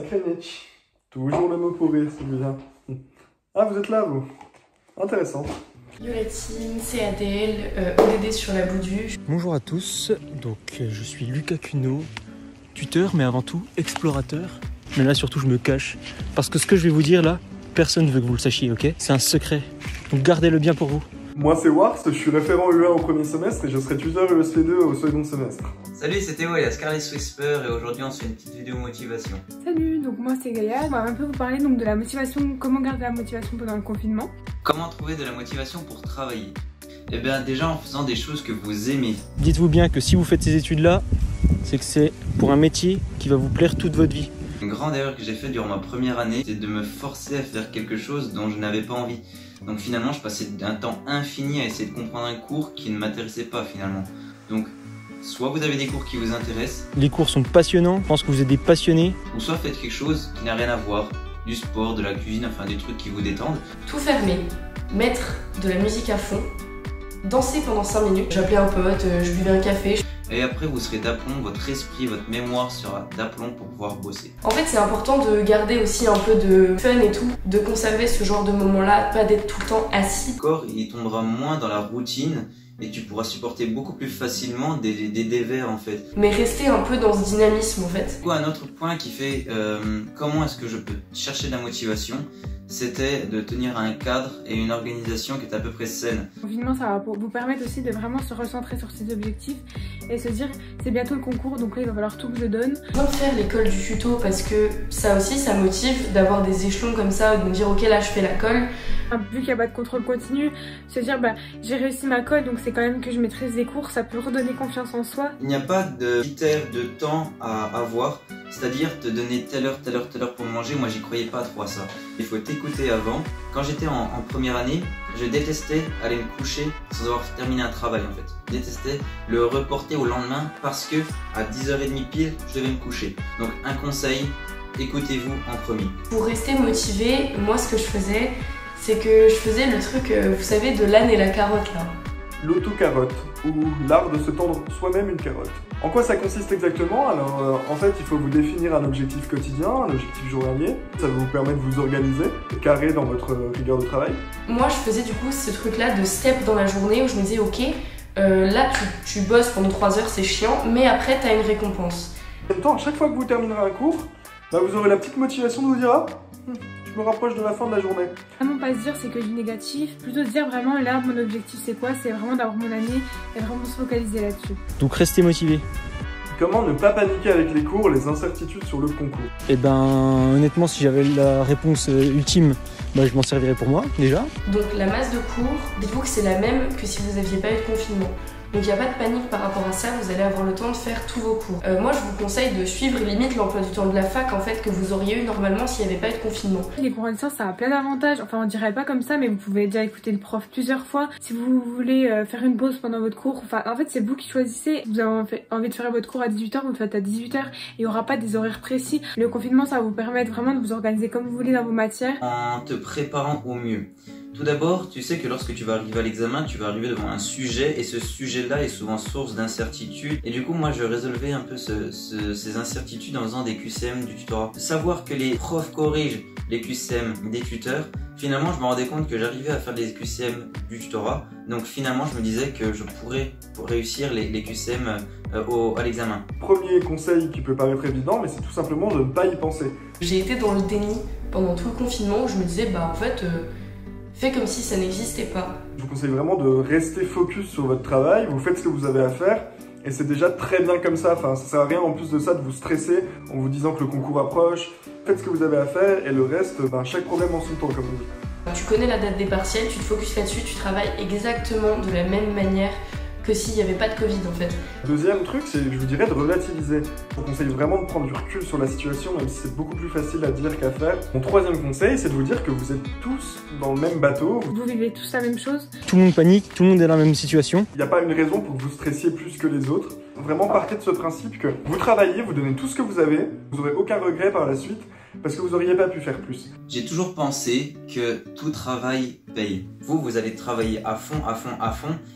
Krenich. Toujours le mot pour rire, celui-là. Ah, vous êtes là, vous. Intéressant. Violatine, CADL, ODD sur la Boudu. Bonjour à tous, donc je suis Lucas Cuneau, tuteur mais avant tout explorateur. Mais là surtout je me cache, parce que ce que je vais vous dire là, personne ne veut que vous le sachiez, ok? C'est un secret, donc gardez-le bien pour vous. Moi c'est Wars, je suis référent UE au premier semestre et je serai tuteur ESP2 au second semestre. Salut, c'est Théo et la Scarlet Whisper et aujourd'hui on se fait une petite vidéo motivation. Salut, donc moi c'est Gaïa, on va un peu vous parler donc de la motivation, comment garder la motivation pendant le confinement. Comment trouver de la motivation pour travailler? Eh bien déjà en faisant des choses que vous aimez. Dites-vous bien que si vous faites ces études là, c'est que c'est pour un métier qui va vous plaire toute votre vie. Une grande erreur que j'ai faite durant ma première année, c'est de me forcer à faire quelque chose dont je n'avais pas envie. Donc finalement je passais un temps infini à essayer de comprendre un cours qui ne m'intéressait pas finalement. Donc soit vous avez des cours qui vous intéressent. Les cours sont passionnants, je pense que vous êtes des passionnés. Ou soit faites quelque chose qui n'a rien à voir. Du sport, de la cuisine, enfin des trucs qui vous détendent. Tout fermer, mettre de la musique à fond, danser pendant 5 minutes. J'appelais un pote, je buvais un café. Et après vous serez d'aplomb, votre esprit, votre mémoire sera d'aplomb pour pouvoir bosser. En fait c'est important de garder aussi un peu de fun et tout, de conserver ce genre de moment-là, pas d'être tout le temps assis. Le corps il tombera moins dans la routine et tu pourras supporter beaucoup plus facilement des dévers en fait. Mais rester un peu dans ce dynamisme en fait. Un autre point qui fait comment est-ce que je peux chercher de la motivation, c'était de tenir un cadre et une organisation qui est à peu près saine. Le confinement ça va vous permettre aussi de vraiment se recentrer sur ses objectifs et se dire c'est bientôt le concours donc là il va falloir tout que je donne. Bien faire l'école du tuto parce que ça aussi ça motive d'avoir des échelons comme ça, de me dire ok là je fais la colle. Vu qu'il n'y a pas de contrôle continu, se dire bah j'ai réussi ma colle donc c'est quand même que je maîtrise les cours, ça peut redonner confiance en soi. Il n'y a pas de critère de temps à avoir, c'est-à-dire te donner telle heure pour manger, moi j'y croyais pas trop à ça. Il faut t'écouter avant. Quand j'étais en première année, je détestais aller me coucher sans avoir terminé un travail en fait. Je détestais le reporter au lendemain parce que à 10h30 pile, je devais me coucher. Donc un conseil, écoutez-vous en premier. Pour rester motivé, moi ce que je faisais, c'est que je faisais le truc, vous savez, de l'âne et la carotte là. L'auto-carotte, ou l'art de se tendre soi-même une carotte. En quoi ça consiste exactement? Alors en fait il faut vous définir un objectif quotidien, un objectif journalier. Ça va vous permettre de vous organiser, carré dans votre rigueur de travail. Moi je faisais du coup ce truc là de step dans la journée où je me disais ok, là tu bosses pendant 3 heures c'est chiant, mais après t'as une récompense. En même temps, à chaque fois que vous terminerez un cours, bah, vous aurez la petite motivation de vous dire ah, je me rapproche de la fin de la journée. Vraiment pas se dire c'est que du négatif, plutôt se dire vraiment là mon objectif c'est quoi, c'est vraiment d'avoir mon année et vraiment se focaliser là-dessus. Donc restez motivés. Comment ne pas paniquer avec les cours, les incertitudes sur le concours? Et ben honnêtement si j'avais la réponse ultime, bah, je m'en servirais pour moi déjà. Donc la masse de cours, dites-vous que c'est la même que si vous n'aviez pas eu de confinement. Donc il n'y a pas de panique par rapport à ça, vous allez avoir le temps de faire tous vos cours. Moi je vous conseille de suivre limite l'emploi du temps de la fac en fait que vous auriez eu normalement s'il n'y avait pas eu de confinement. Les cours en licence ça a plein d'avantages, enfin on dirait pas comme ça mais vous pouvez déjà écouter le prof plusieurs fois. Si vous voulez faire une pause pendant votre cours, enfin en fait c'est vous qui choisissez. Vous avez envie de faire votre cours à 18h, vous le faites à 18h et il n'y aura pas des horaires précis. Le confinement ça va vous permettre vraiment de vous organiser comme vous voulez dans vos matières. En te préparant au mieux. Tout d'abord, tu sais que lorsque tu vas arriver à l'examen, tu vas arriver devant un sujet et ce sujet-là est souvent source d'incertitude. Et du coup, moi, je résolvais un peu ces incertitudes en faisant des QCM du tutorat. Savoir que les profs corrigent les QCM des tuteurs, finalement, je me rendais compte que j'arrivais à faire des QCM du tutorat. Donc finalement, je me disais que je pourrais réussir les QCM à l'examen. Premier conseil qui peut paraître évident, mais c'est tout simplement de ne pas y penser. J'ai été dans le déni pendant tout le confinement où je me disais bah en fait... fais comme si ça n'existait pas. Je vous conseille vraiment de rester focus sur votre travail, vous faites ce que vous avez à faire et c'est déjà très bien comme ça. Enfin, ça sert à rien en plus de ça de vous stresser en vous disant que le concours approche. Faites ce que vous avez à faire et le reste, chaque problème en son temps comme on dit. Tu connais la date des partiels, tu te focuses là-dessus, tu travailles exactement de la même manière que s'il n'y avait pas de Covid en fait. Deuxième truc, c'est je vous dirais de relativiser. Je vous conseille vraiment de prendre du recul sur la situation, même si c'est beaucoup plus facile à dire qu'à faire. Mon troisième conseil, c'est de vous dire que vous êtes tous dans le même bateau. Vous vivez tous la même chose. Tout le monde panique, tout le monde est dans la même situation. Il n'y a pas une raison pour que vous stressiez plus que les autres. Vraiment partez de ce principe que vous travaillez, vous donnez tout ce que vous avez, vous n'aurez aucun regret par la suite parce que vous n'auriez pas pu faire plus. J'ai toujours pensé que tout travail paye. Vous allez travailler à fond.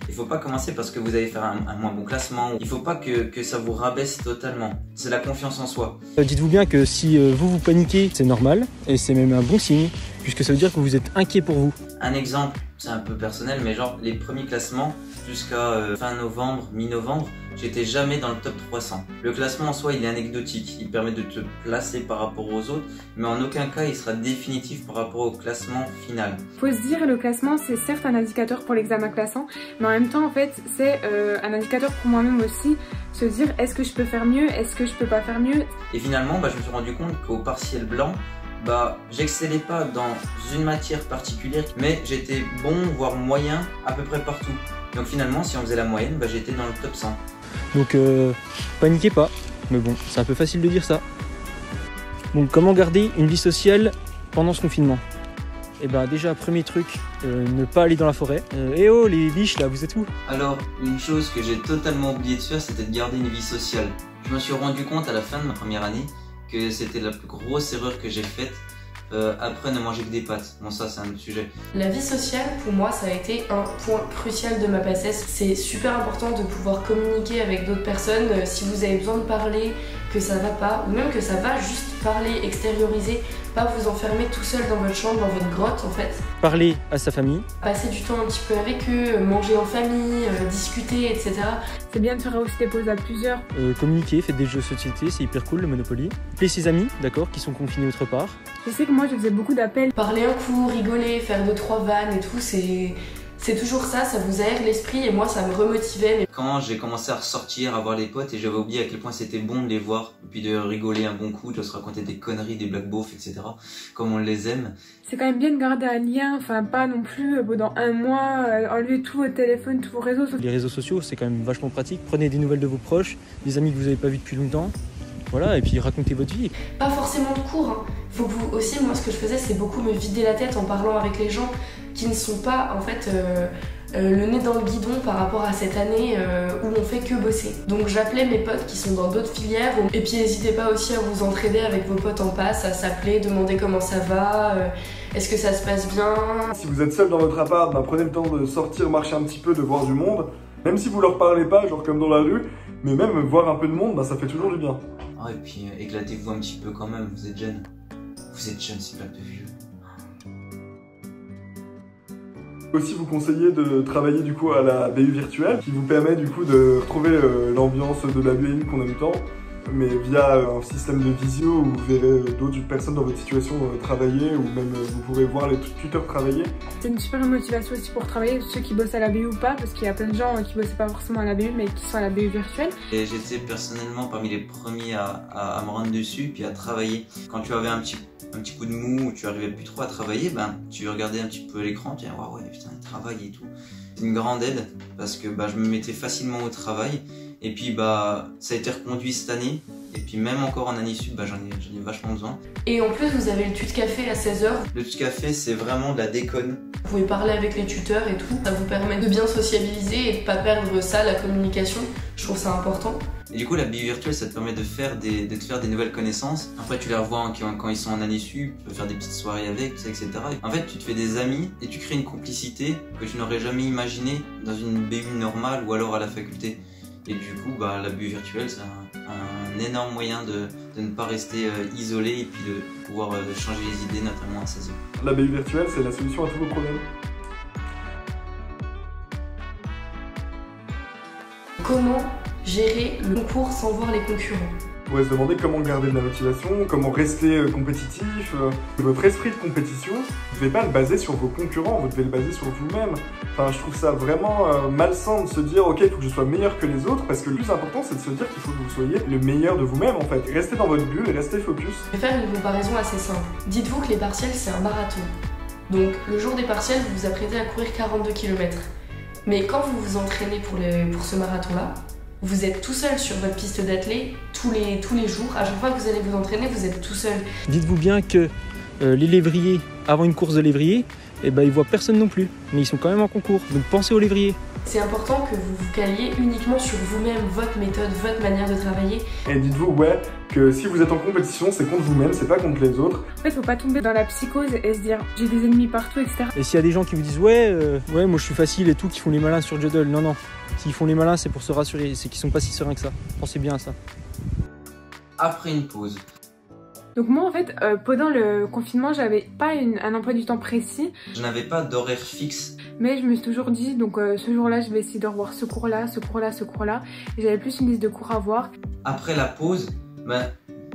Il faut pas commencer parce que vous allez faire un moins bon classement. Il faut pas que ça vous rabaisse totalement. C'est la confiance en soi. Dites-vous bien que si vous paniquez, c'est normal et c'est même un bon signe puisque ça veut dire que vous êtes inquiet pour vous. Un exemple, c'est un peu personnel, mais genre les premiers classements jusqu'à fin novembre, mi-novembre, j'étais jamais dans le top 300. Le classement en soi, il est anecdotique, il permet de te placer par rapport aux autres, mais en aucun cas il sera définitif par rapport au classement final. Faut se dire, le classement c'est certes un indicateur pour l'examen classant, mais en même temps en fait c'est un indicateur pour moi-même aussi, se dire est-ce que je peux faire mieux, est-ce que je peux pas faire mieux. Et finalement, je me suis rendu compte qu'au partiel blanc, j'excellais pas dans une matière particulière, mais j'étais bon, voire moyen à peu près partout. Donc finalement, si on faisait la moyenne, j'étais dans le top 100. Donc paniquez pas, mais bon, c'est un peu facile de dire ça. Donc comment garder une vie sociale pendant ce confinement? Et déjà, premier truc, ne pas aller dans la forêt. Eh oh les biches là, vous êtes où? Alors, une chose que j'ai totalement oublié de faire, c'était de garder une vie sociale. Je me suis rendu compte à la fin de ma première année que c'était la plus grosse erreur que j'ai faite. Après, ne manger que des pâtes. Bon, ça, c'est un autre sujet. La vie sociale, pour moi, ça a été un point crucial de ma PACES. C'est super important de pouvoir communiquer avec d'autres personnes. Si vous avez besoin de parler, que ça va pas, ou même que ça va, juste parler, extérioriser, pas vous enfermer tout seul dans votre chambre, dans votre grotte en fait. Parler à sa famille. Passer du temps un petit peu avec eux, manger en famille, discuter, etc. C'est bien de faire aussi des pauses à plusieurs. Communiquer, faites des jeux de société, c'est hyper cool le Monopoly. Appeler ses amis, d'accord, qui sont confinés autre part. Je sais que moi je faisais beaucoup d'appels. Parler un coup, rigoler, faire 2-3 vannes et tout, c'est toujours ça vous aère l'esprit et moi ça me remotivait. Mais... Quand j'ai commencé à ressortir, à voir les potes et j'avais oublié à quel point c'était bon de les voir, et puis de rigoler un bon coup, de se raconter des conneries, des blagues beaufs, etc. comme on les aime. C'est quand même bien de garder un lien, enfin pas non plus pendant un mois, enlever tous vos téléphones, tous vos réseaux sociaux. Les réseaux sociaux c'est quand même vachement pratique, prenez des nouvelles de vos proches, des amis que vous n'avez pas vus depuis longtemps. Voilà, et puis racontez votre vie. Pas forcément de cours, hein. Faut que vous aussi, moi ce que je faisais c'est beaucoup me vider la tête en parlant avec les gens qui ne sont pas en fait le nez dans le guidon par rapport à cette année où on fait que bosser. Donc j'appelais mes potes qui sont dans d'autres filières et puis n'hésitez pas aussi à vous entraider avec vos potes en passe, à s'appeler, demander comment ça va, est-ce que ça se passe bien. Si vous êtes seul dans votre appart, prenez le temps de sortir, marcher un petit peu, de voir du monde. Même si vous leur parlez pas, genre comme dans la rue, mais même voir un peu de monde, ça fait toujours du bien. Ah, et puis éclatez-vous un petit peu quand même, vous êtes jeunes. Vous êtes jeunes, c'est pas de vieux. Aussi vous conseiller de travailler du coup à la BU virtuelle qui vous permet du coup de retrouver l'ambiance de la BU qu'on aime tant, mais via un système de visio où vous verrez d'autres personnes dans votre situation travailler, ou même vous pourrez voir les tuteurs travailler. C'est une super motivation aussi pour travailler, ceux qui bossent à la BU ou pas, parce qu'il y a plein de gens qui bossaient pas forcément à la BU mais qui sont à la BU virtuelle. Et j'étais personnellement parmi les premiers à me rendre dessus puis à travailler. Quand tu avais un petit coup de mou, où tu arrivais plus trop à travailler, tu regardais un petit peu l'écran, tu disais ouais putain il travaille et tout. C'est une grande aide parce que je me mettais facilement au travail. Et puis ça a été reconduit cette année. Et puis même encore en année sud, j'en ai vachement besoin. Et en plus vous avez le tut café à 16h. Le tut café c'est vraiment de la déconne. Vous pouvez parler avec les tuteurs et tout. Ça vous permet de bien sociabiliser et de pas perdre ça, la communication. Je trouve ça important. Et du coup la BU virtuelle ça te permet de te faire des nouvelles connaissances. Après tu les revois quand ils sont en année sup, tu peux faire des petites soirées avec, etc. En fait tu te fais des amis et tu crées une complicité que tu n'aurais jamais imaginé dans une BU normale ou alors à la faculté. Et du coup, la BU virtuelle, c'est un énorme moyen de ne pas rester isolé et puis de pouvoir changer les idées, notamment à 16 ans. La BU virtuelle, c'est la solution à tous vos problèmes. Comment gérer le concours sans voir les concurrents? On pourrait se demander comment garder de la motivation, comment rester compétitif. Votre esprit de compétition, vous ne devez pas le baser sur vos concurrents, vous devez le baser sur vous-même. Je trouve ça vraiment malsain de se dire ok, il faut que je sois meilleur que les autres, parce que le plus important c'est de se dire qu'il faut que vous soyez le meilleur de vous-même en fait. Restez dans votre bulle et restez focus. Je vais faire une comparaison assez simple. Dites-vous que les partiels c'est un marathon. Donc le jour des partiels, vous vous apprêtez à courir 42 km. Mais quand vous vous entraînez pour ce marathon-là, vous êtes tout seul sur votre piste d'athlée tous les jours. À chaque fois que vous allez vous entraîner, vous êtes tout seul. Dites-vous bien que les lévriers, avant une course de lévrier, ils voient personne non plus. Mais ils sont quand même en concours. Donc pensez aux lévriers. C'est important que vous vous caliez uniquement sur vous-même, votre méthode, votre manière de travailler. Et dites-vous, ouais, que si vous êtes en compétition, c'est contre vous-même, c'est pas contre les autres. En fait, faut pas tomber dans la psychose et se dire j'ai des ennemis partout, etc. Et s'il y a des gens qui vous disent ouais moi je suis facile et tout, qui font les malins sur Jodel, non. S'ils font les malins, c'est pour se rassurer, c'est qu'ils sont pas si sereins que ça. Pensez bien à ça. Après une pause. Donc moi en fait, pendant le confinement, j'avais pas un emploi du temps précis. Je n'avais pas d'horaire fixe. Mais je me suis toujours dit, donc ce jour-là, je vais essayer de revoir ce cours-là, ce cours-là, ce cours-là. Et j'avais plus une liste de cours à voir. Après la pause,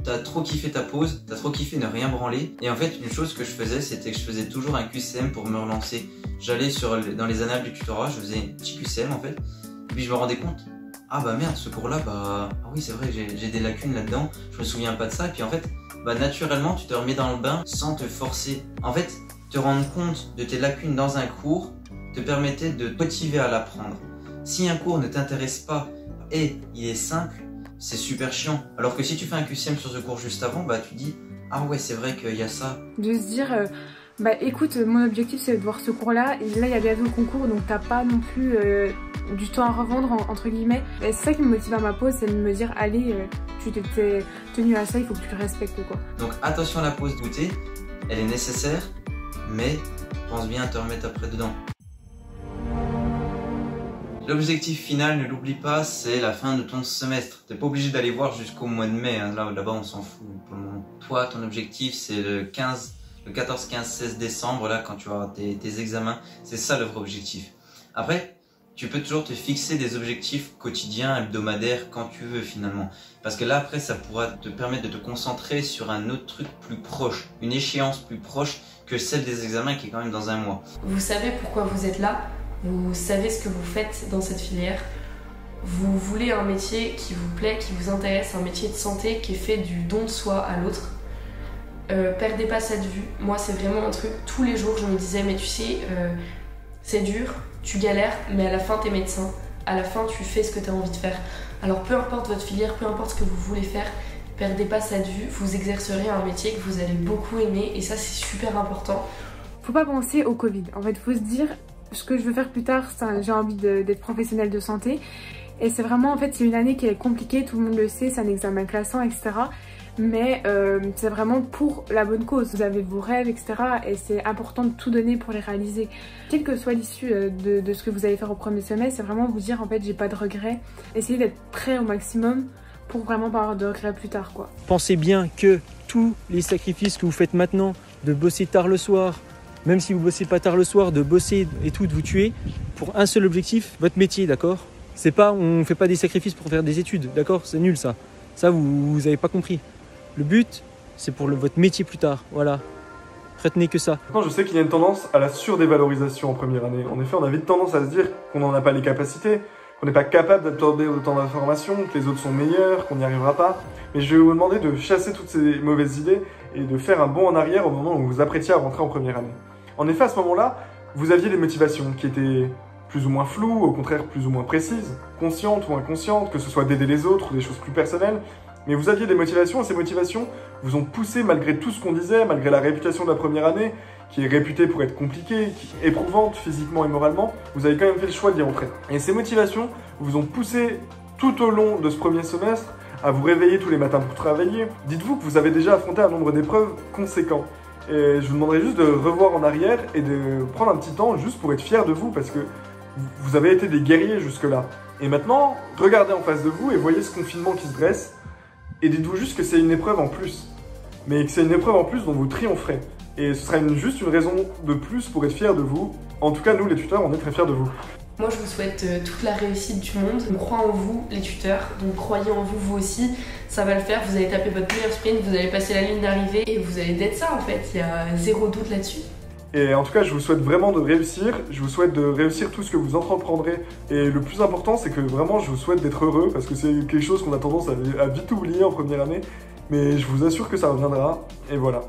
t'as trop kiffé ta pause, t'as trop kiffé ne rien branler. Et en fait, une chose que je faisais, c'était que je faisais toujours un QCM pour me relancer. J'allais dans les annales du tutorat, je faisais un petit QCM en fait. Et puis je me rendais compte, ah bah merde, ce cours-là, ah oui c'est vrai, j'ai des lacunes là-dedans, je me souviens pas de ça. Et puis en fait, naturellement, tu te remets dans le bain sans te forcer. En fait, te rendre compte de tes lacunes dans un cours te permettait de te motiver à l'apprendre. Si un cours ne t'intéresse pas et il est simple, c'est super chiant. Alors que si tu fais un QCM sur ce cours juste avant, tu dis ah ouais c'est vrai qu'il y a ça. De se dire écoute, mon objectif c'est de voir ce cours là et là il y a bientôt le concours donc t'as pas non plus du temps à revendre entre guillemets. Et c'est ça qui me motive à ma pause, c'est de me dire allez tu t'es tenu à ça, il faut que tu le respectes quoi. Donc attention à la pause goûter, elle est nécessaire mais pense bien à te remettre après dedans. L'objectif final, ne l'oublie pas, c'est la fin de ton semestre. T'es pas obligé d'aller voir jusqu'au mois de mai, hein. Là-bas on s'en fout pour le moment. Toi, ton objectif c'est le 14, 15, 16 décembre, là quand tu auras tes examens. C'est ça le vrai objectif. Après, tu peux toujours te fixer des objectifs quotidiens, hebdomadaires, quand tu veux finalement. Parce que là après, ça pourra te permettre de te concentrer sur un autre truc plus proche, une échéance plus proche que celle des examens qui est quand même dans un mois. Vous savez pourquoi vous êtes là. Vous savez ce que vous faites dans cette filière, vous voulez un métier qui vous plaît, qui vous intéresse, un métier de santé qui est fait du don de soi à l'autre. Perdez pas cette vue, moi c'est vraiment un truc, tous les jours je me disais mais tu sais, c'est dur, tu galères, mais à la fin t'es médecin, à la fin tu fais ce que tu as envie de faire. Alors peu importe votre filière, peu importe ce que vous voulez faire, perdez pas cette vue, vous exercerez un métier que vous allez beaucoup aimer et ça c'est super important. Faut pas penser au Covid, en fait faut se dire ce que je veux faire plus tard, j'ai envie d'être professionnelle de santé. Et c'est vraiment, en fait, c'est une année qui est compliquée, tout le monde le sait, c'est un examen classant, etc. Mais c'est vraiment pour la bonne cause. Vous avez vos rêves, etc. Et c'est important de tout donner pour les réaliser. Quelle que soit l'issue de ce que vous allez faire au premier semestre, c'est vraiment vous dire, en fait, j'ai pas de regrets. Essayez d'être prêt au maximum pour vraiment pas avoir de regrets plus tard, quoi. Pensez bien que tous les sacrifices que vous faites maintenant, de bosser tard le soir, même si vous bossez pas tard le soir, de bosser et tout, de vous tuer, pour un seul objectif, votre métier, d'accord? C'est pas, on fait pas des sacrifices pour faire des études, d'accord? C'est nul ça. Ça, vous avez pas compris. Le but, c'est pour votre métier plus tard, voilà. Retenez que ça. Je sais qu'il y a une tendance à la surdévalorisation en première année. En effet, on a vite tendance à se dire qu'on n'en a pas les capacités, qu'on n'est pas capable d'absorber autant d'informations, que les autres sont meilleurs, qu'on n'y arrivera pas. Mais je vais vous demander de chasser toutes ces mauvaises idées et de faire un bond en arrière au moment où vous vous apprêtiez à rentrer en première année. En effet, à ce moment-là, vous aviez des motivations qui étaient plus ou moins floues, au contraire plus ou moins précises, conscientes ou inconscientes, que ce soit d'aider les autres ou des choses plus personnelles. Mais vous aviez des motivations et ces motivations vous ont poussé malgré tout ce qu'on disait, malgré la réputation de la première année, qui est réputée pour être compliquée, éprouvante physiquement et moralement, vous avez quand même fait le choix d'y entrer. Et ces motivations vous ont poussé tout au long de ce premier semestre à vous réveiller tous les matins pour travailler. Dites-vous que vous avez déjà affronté un nombre d'épreuves conséquent. Et je vous demanderai juste de revoir en arrière et de prendre un petit temps juste pour être fier de vous parce que vous avez été des guerriers jusque-là. Et maintenant, regardez en face de vous et voyez ce confinement qui se dresse et dites-vous juste que c'est une épreuve en plus. Mais que c'est une épreuve en plus dont vous triompherez. Et ce sera juste une raison de plus pour être fier de vous. En tout cas, nous les tuteurs, on est très fiers de vous. Moi je vous souhaite toute la réussite du monde, on croit en vous les tuteurs, donc croyez en vous aussi, ça va le faire, vous allez taper votre meilleur sprint, vous allez passer la ligne d'arrivée et vous allez d'être ça en fait, il y a zéro doute là-dessus. Et en tout cas je vous souhaite vraiment de réussir, je vous souhaite de réussir tout ce que vous entreprendrez et le plus important c'est que vraiment je vous souhaite d'être heureux parce que c'est quelque chose qu'on a tendance à vite oublier en première année, mais je vous assure que ça reviendra et voilà.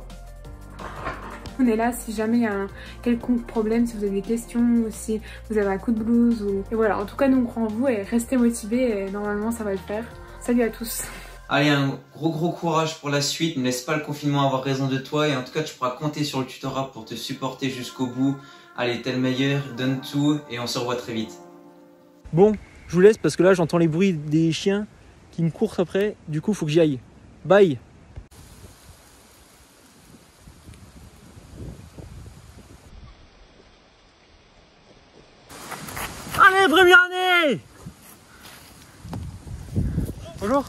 On est là si jamais il y a un quelconque problème, si vous avez des questions, ou si vous avez un coup de blues. Et voilà, en tout cas, nous on croit en vous et restez motivés et normalement ça va le faire. Salut à tous. Allez, un gros courage pour la suite. Ne laisse pas le confinement avoir raison de toi. Et en tout cas, tu pourras compter sur le tutorat pour te supporter jusqu'au bout. Allez, t'es le meilleur, donne tout et on se revoit très vite. Bon, je vous laisse parce que là j'entends les bruits des chiens qui me courent après. Du coup, faut que j'y aille. Bye. Allez, première année! Bonjour.